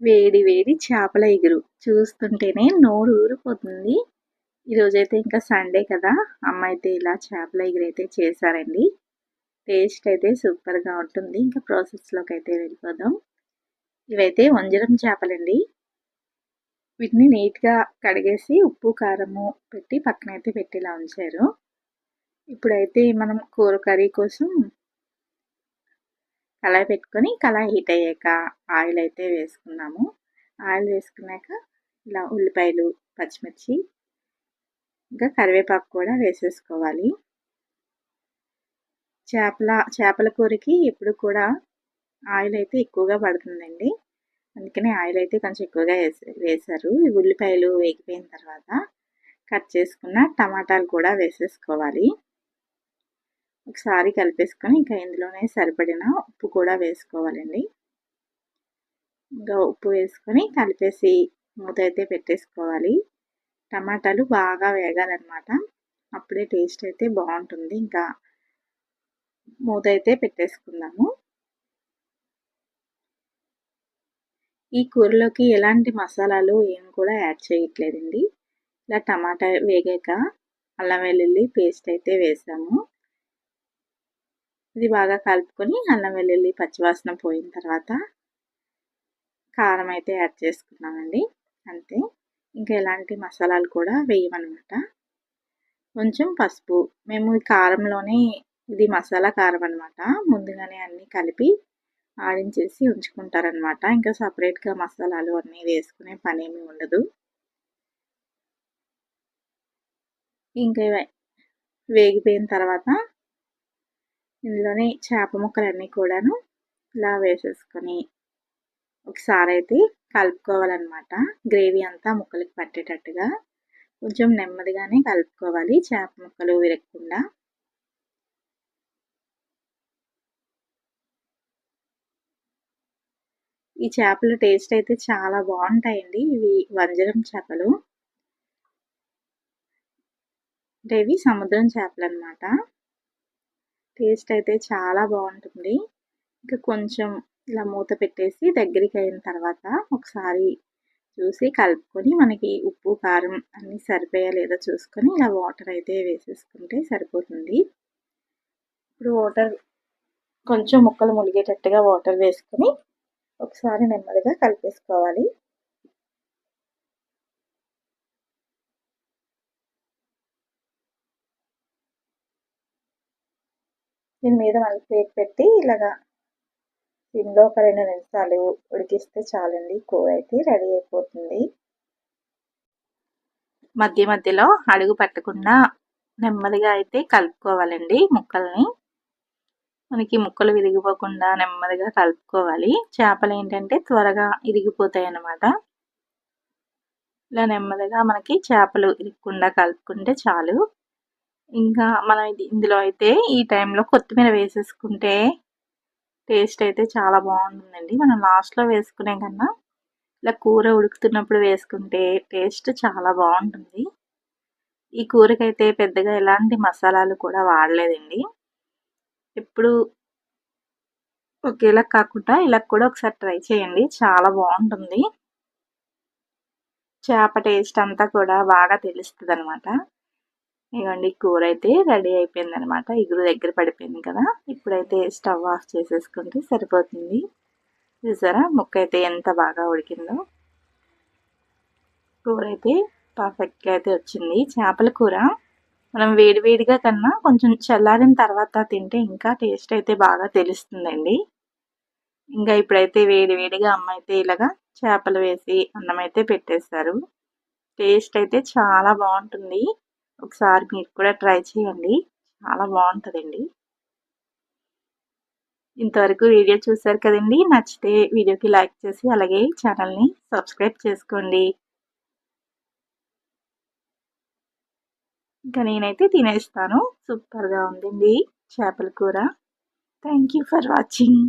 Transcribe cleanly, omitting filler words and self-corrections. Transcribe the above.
వేడి వేడి చేపల ఇగురు చూస్తుంటేనే నోరు ఊరిపోతుంది. ఈరోజైతే ఇంకా సండే కదా! అమ్మ అయితే ఇలా చేపల ఇగురైతే చేశారండి. టేస్ట్ అయితే సూపర్‌గా ఉంటుంది. ఇంకా ప్రాసెస్‌లోకి అయితే వెళ్ళిపోదాం. ఇవైతే వంజరం చేపలండి. వీటిని నీట్‌గా కడిగేసి ఉప్పు, కారము పెట్టి పక్కనైతే పెట్టి ఇలా ఉంచారు. ఇప్పుడైతే మనం కర్రీ కోసం కళాయి పెట్టుకొని కళాయి హీట్ అయ్యాక ఆయిల్ అయితే వేసుకున్నాము. ఆయిల్ వేసుకున్నాక ఇలా ఉల్లిపాయలు, పచ్చిమిర్చి ఇంకా కరివేపాకు కూడా వేసేసుకోవాలి. చేపల కూరకి ఎప్పుడు కూడా ఆయిల్ అయితే ఎక్కువగా పడుతుందండి. అందుకని ఆయిల్ అయితే కొంచెం ఎక్కువగా వేశారు. ఈ ఉల్లిపాయలు వేగిపోయిన తర్వాత కట్ చేసుకున్న టమాటాలు కూడా వేసేసుకోవాలి. ఒకసారి కలిపేసుకొని ఇంకా ఇందులోనే సరిపడిన ఉప్పు కూడా వేసుకోవాలండి. ఇంకా ఉప్పు వేసుకొని కలిపేసి మూత అయితే పెట్టేసుకోవాలి. టమాటాలు బాగా వేగాలన్నమాట. అప్పుడే టేస్ట్ అయితే బాగుంటుంది. ఇంకా మూత అయితే పెట్టేసుకుందాము. ఈ కూరలోకి ఎలాంటి మసాలాలు ఏం కూడా యాడ్ చేయట్లేదండి. ఇలా టమాటా వేగాక అల్లం వెల్లుల్లి పేస్ట్ అయితే వేసాము. ఇది బాగా కలుపుకొని అల్లం వెల్లుల్లి పచ్చివాసన పోయిన తర్వాత కారం అయితే యాడ్ చేసుకున్నామండి. అంతే, ఇంకా ఎలాంటి మసాలాలు కూడా వేయమన్నమాట. కొంచెం పసుపు, మేము ఈ కారంలోనే ఇది మసాలా కారం అనమాట. ముందుగానే అన్నీ కలిపి ఆడించేసి ఉంచుకుంటారనమాట. ఇంకా సపరేట్గా మసాలాలు అన్నీ వేసుకునే పని ఏమి ఉండదు. ఇంకా వేగిపోయిన తర్వాత ఇందులోనే చేప ముక్కలన్నీ కూడాను ఇలా వేసేసుకొని ఒకసారి అయితే కలుపుకోవాలన్నమాట. గ్రేవీ అంతా ముక్కలకి పట్టేటట్టుగా కొంచెం నెమ్మదిగానే కలుపుకోవాలి, చేప ముక్కలు విరగకుండా. ఈ చేపల టేస్ట్ అయితే చాలా బాగుంటాయండి. ఇవి వంజరం చేపలు అంటే ఇవి సముద్రం చేపలు అనమాట. టేస్ట్ అయితే చాలా బాగుంటుంది. ఇంకా కొంచెం ఇలా మూత పెట్టేసి దగ్గరికి అయిన తర్వాత ఒకసారి చూసి కలుపుకొని మనకి ఉప్పు కారం అన్నీ సరిపోయా లేదా చూసుకొని ఇలా వాటర్ అయితే వేసేసుకుంటే సరిపోతుంది. ఇప్పుడు వాటర్ కొంచెం ముక్కలు ములిగేటట్టుగా వాటర్ వేసుకొని ఒకసారి నెమ్మదిగా కలిపేసుకోవాలి. దీని మీద మళ్ళీ ప్లేట్ పెట్టి ఇలాగా దీనిలో ఒక 2 నిమిషాలు ఉడికిస్తే చాలండి. కూర అయితే రెడీ అయిపోతుంది. మధ్య మధ్యలో అడుగు పట్టకుండా నెమ్మదిగా అయితే కలుపుకోవాలండి ముక్కల్ని. మనకి ముక్కలు విరిగిపోకుండా నెమ్మదిగా కలుపుకోవాలి. చేపలు ఏంటంటే త్వరగా ఇరిగిపోతాయి అన్నమాట. ఇలా నెమ్మదిగా మనకి చేపలు ఇరగకుండా కలుపుకుంటే చాలు. ఇంకా మనం ఇందులో అయితే ఈ టైంలో కొత్తిమీర వేసేసుకుంటే టేస్ట్ అయితే చాలా బాగుంటుందండి. మనం లాస్ట్లో వేసుకునే కన్నా ఇలా కూర ఉడుకుతున్నప్పుడు వేసుకుంటే టేస్ట్ చాలా బాగుంటుంది. ఈ కూరకైతే పెద్దగా ఎలాంటి మసాలాలు కూడా వాడలేదండి. ఎప్పుడు ఒకేలా కాకుండా ఇలా కూడా ఒకసారి ట్రై చేయండి, చాలా బాగుంటుంది. చేప టేస్ట్ అంతా కూడా బాగా తెలుస్తుంది అనమాట. ఇవ్వండి, కూర అయితే రెడీ అయిపోయింది అనమాట. ఇగురు దగ్గర పడిపోయింది కదా. ఇప్పుడైతే స్టవ్ ఆఫ్ చేసేసుకుంటే సరిపోతుంది. చూసారా ముక్క అయితే ఎంత బాగా ఉడికిందో. కూర అయితే పర్ఫెక్ట్గా అయితే వచ్చింది. చేపల కూర మనం వేడివేడిగా కన్నా కొంచెం చల్లారిన తర్వాత తింటే ఇంకా టేస్ట్ అయితే బాగా తెలుస్తుందండి. ఇంకా ఇప్పుడైతే వేడివేడిగా అమ్మ అయితే ఇలాగా చేపలు వేసి అన్నం అయితే పెట్టేస్తారు. టేస్ట్ అయితే చాలా బాగుంటుంది. ఒకసారి మీరు కూడా ట్రై చేయండి, చాలా బాగుంటుందండి. ఇంతవరకు వీడియో చూసారు కదండి. నచ్చితే వీడియోకి లైక్ చేసి అలాగే ఛానల్ని సబ్స్క్రైబ్ చేసుకోండి. ఇంకా నేనైతే తినేస్తాను. సూపర్గా ఉందండి చేపల కూర. Thank you for watching.